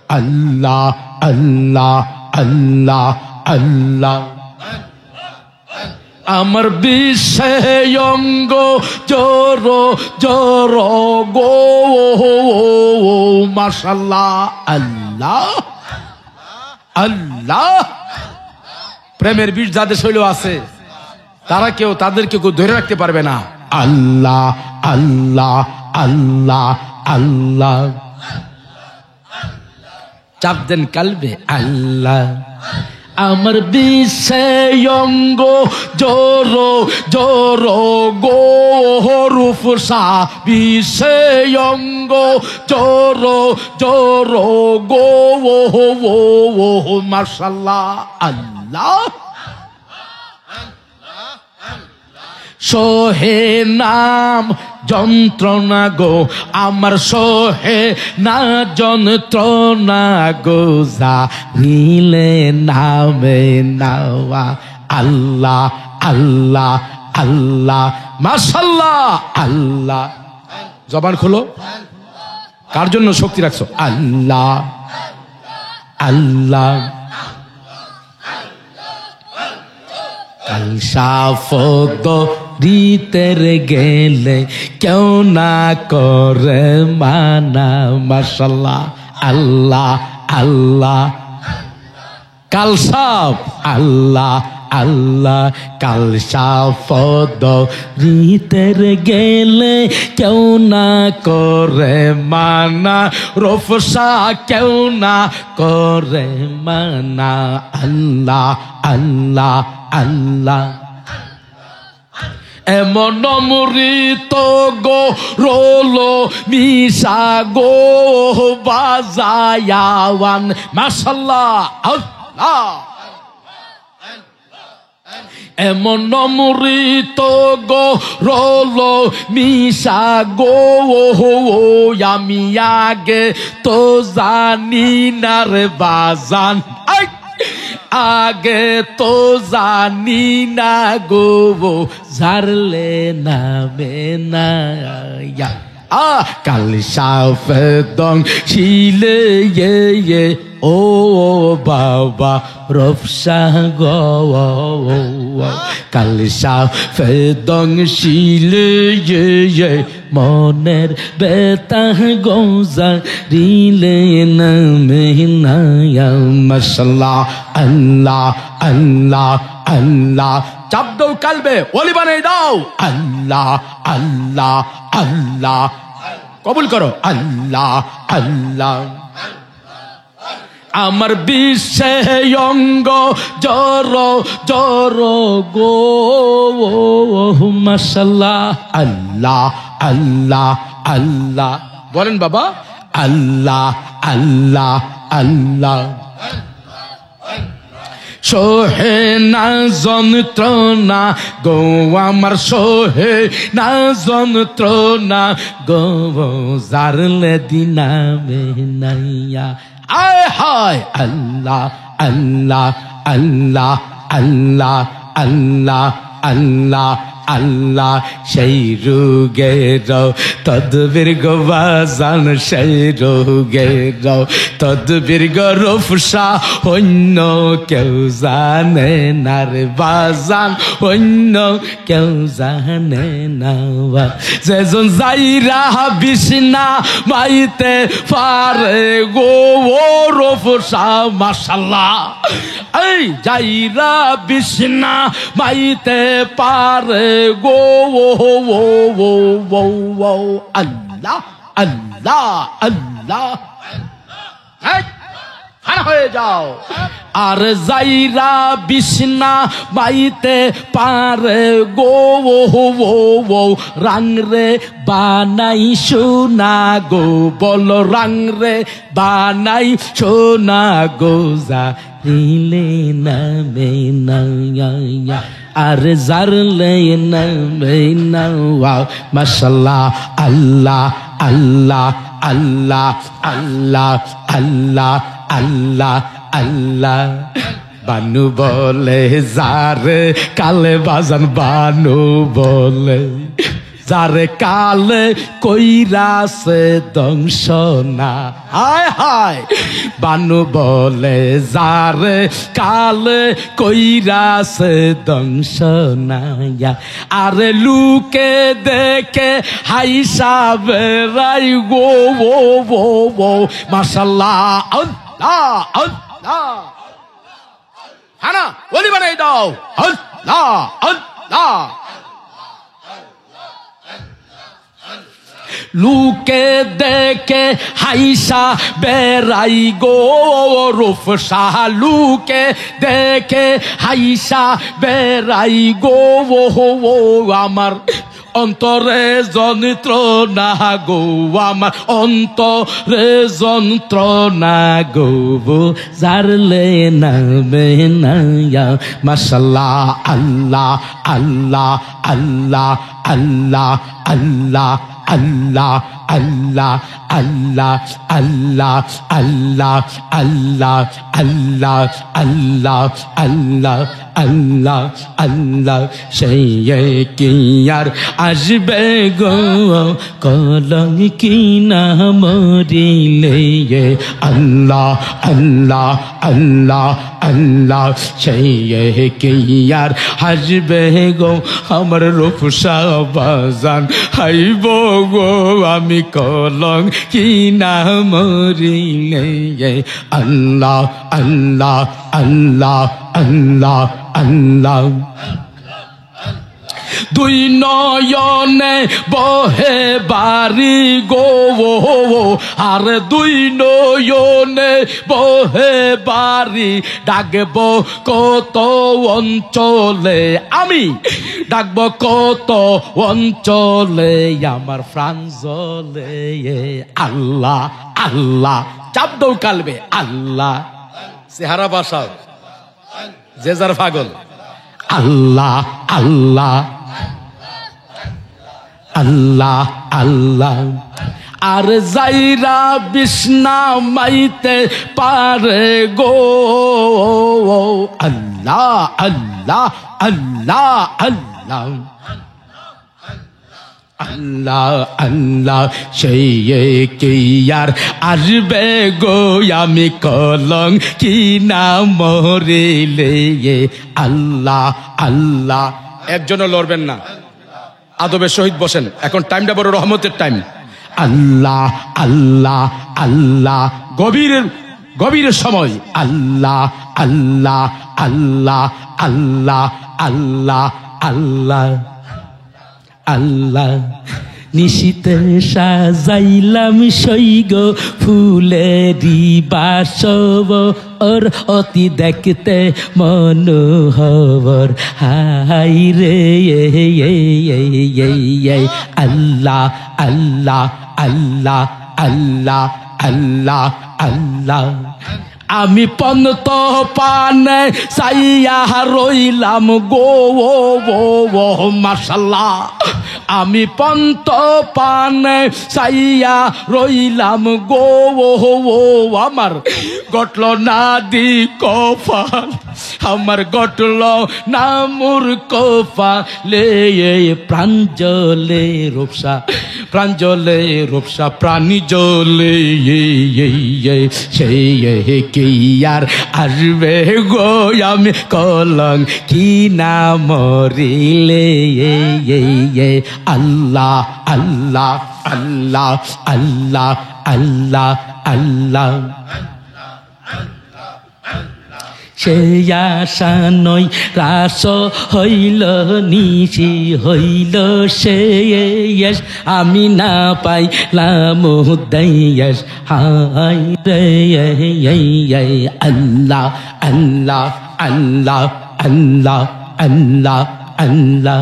আল্লাহ আল্লাহ আল্লাহ আল্লাহ। আমার বিষয়ঙ্গ জোর জোর গো মাশাল্লাহ আল্লাহ আল্লাহ। প্রেমের বীজ যাদের শৈল আছে তাদেরকে কেউ ধরে রাখতে পারবে না। আল্লাহ আল্লাহ আল্লাহ আল্লাহ। চাপ দেন কালবে আল্লাহ। আমার বিষয়ঙ্গ জোর জোর গো রূপসা বিষয়ঙ্গ জোর জোর গো মাশাল্লাহ আল্লাহ। সোহে নাম যন্ত্রণা গো আমার সোহে না যন্ত্রণা গো জানিলে নামে নাওয়া আল্লাহ আল্লাহ আল্লাহ মাশাল্লাহ আল্লাহ। জবান খোলো, কার জন্য শক্তি রাখছো? আল্লাহ আল্লাহ। কালসাফদ রিতের গেলে কেউ না করে মানা মাশাল্লাহ আল্লাহ আল্লাহ। কালসাফ আল্লাহ আল্লাহ। কালসাফদ রিতের গেলে কেউ না করে মানা রফসা কেউ না করে মানা আল্লাহ আল্লাহ আল্লাহ। এমন মৃত গো রোলো মিশা গো বাজায়াওয়ান মাশাল্লাহ আল্লাহ। এমন মৃত গো রোলো মিশা গো আমি আগে তো জানি না রে বাজান আগে তো জানি না গো জারলে নামে না কালসাফদং শিলে ও বাবা রফসা গো কালসাফদং শিলে মনের বেতা গোজা রিলে নামে নায়া মাশাল্লাহ আল্লাহ আল্লাহ আল্লাহ। চাপ দাও কালবে ওলি বানাই দাও আল্লাহ আল্লাহ আল্লাহ। কবুল করো আল্লাহ আল্লাহ। আমার বিষয়ঙ্গ জোর জোর গো মাশাল্লাহ আল্লাহ আল্লাহ আল্লাহ। বলেন বাবা আল্লাহ আল্লাহ আল্লাহ। সোহে না যন্ত্রণা গো আমার সোহে না যন্ত্রণা গো জারলে দিনামে নাইয়া আয় হায় আল্লাহ আল্লাহ আল্লাহ আল্লাহ আল্লাহ আল্লাহ আল্লাহ। সেই রোগের তদবির গো বাজান সেই রোগের তদবির গো রফসা অন্য কেউ জানে না রে বাজান অন্য কেউ জানে না। যেজন যাইরা বিছনা মাইতে পারে গো রফসা মাশাল্লাহ এই যাইরা বিছনা মাইতে পারে গো আল্লাহ আল্লাহ আল্লাহ। হয়ে যাও আর যাইরা বিছনা বাইতে পারে গো রাং রে বানাই সোনা গো বল রাং রে বানাই সোনা গো জারিলে নামে না আর জারলে নামে না মাশাল্লাহ আল্লাহ আল্লাহ আল্লাহ আল্লাহ আল্লাহ আল্লাহ আল্লাহ। বানু বলে যারে কালে বাজান বানু বলে যারে কালে কইরাছে দংশনা হায় হায় বানু বলে যারে কালে কইরাছে দংশনা আরে লুকে দেখে হাইসা বেড়াই গো ও মাশাআল্লাহ আল্লাহ আল্লাহ হানা ওলি বানাই দাও আল্লাহ আল্লাহ লুকে দেখে হাইসা বেড়াই গো রূপসা লুকে দেখে হাইসা বেড়াই গো আমার অন্তরে যন্ত্রণা গো আমার অন্তরে যন্ত্রণা গো জারলে নামে নায়া মাশাআল্লাহ আল্লাহ আল্লাহ আল্লাহ আল্লাহ আল্লাহ আল্লাহ আল্লাহ আল্লাহ আল্লাহ আল্লাহ আল্লাহ আল্লাহ আল্লাহ আল্লাহ আল্লাহ আল্লাহ সেই কি আর আসবে গো কলঙ্কি না মরিলে আল্লাহ আল্লাহ আল্লাহ আল্লাহ সেই কি আর আসবে গো আমার রূপসা বাজান হাইব গো আমি কলঙ্কি না মরিলে আল্লাহ আল্লাহ আল্লাহ আল্লাহ আল্লাহ দুই নয়নে বহে বাড়ি গো আর দুই নয়নে বহে বাড়ি ডাকব কত অঞ্চলে আমি ডাকব কত অঞ্চলে আমার প্রাঞ্জলে আল্লাহ আল্লাহ চাপ দৌ কালবে আল্লাহ চেহারা বাসাও যে যার পাগল আল্লাহ আল্লাহ আল্লাহ আল্লাহ আর যাইরা বিষ্ণা মাইতে পারে গো আল্লাহ আল্লাহ আল্লাহ আল্লাহ আল্লাহ আল্লাহ সেই কি আর আসবে গো আমি কলঙ্কি না মরিলে আল্লাহ আল্লাহ একজনও লড়বেন না আদবের সহিত বসেন এখন টাইমটা বড় রহমতের টাইম আল্লাহ আল্লাহ আল্লাহ গভীর সময় আল্লাহ আল্লাহ আল্লাহ আল্লাহ আল্লাহ আল্লাহ আল্লাহ নিশিতে সাজাইলাম সৈগ ফুলেরি বাসব ওর অতি দেখতে মনোহর হাই রে আল্লাহ আল্লাহ আল্লাহ আল্লাহ আল্লাহ আল্লাহ আমি পন্ত পানে চাইয়া রইলাম গো মাশাআল্লাহ আমি পন্ত পানে চাইয়া রইলাম গো আমার গটল না দি কপাল আমার গটল না মোর কপালে প্রাঞ্জলে রূপসা প্রাণী জলে সেই কি আর আসবে গো আমি কলঙ্কি না মরিলে আল্লাহ আল্লাহ আল্লাহ আল্লাহ আল্লাহ আল্লাহ সে আশা নয় রাস হইল নিশি হইল সে আমি না পাইলাম দয়াস হাই রে আল্লাহ আল্লাহ আল্লাহ আল্লাহ আল্লাহ আল্লাহ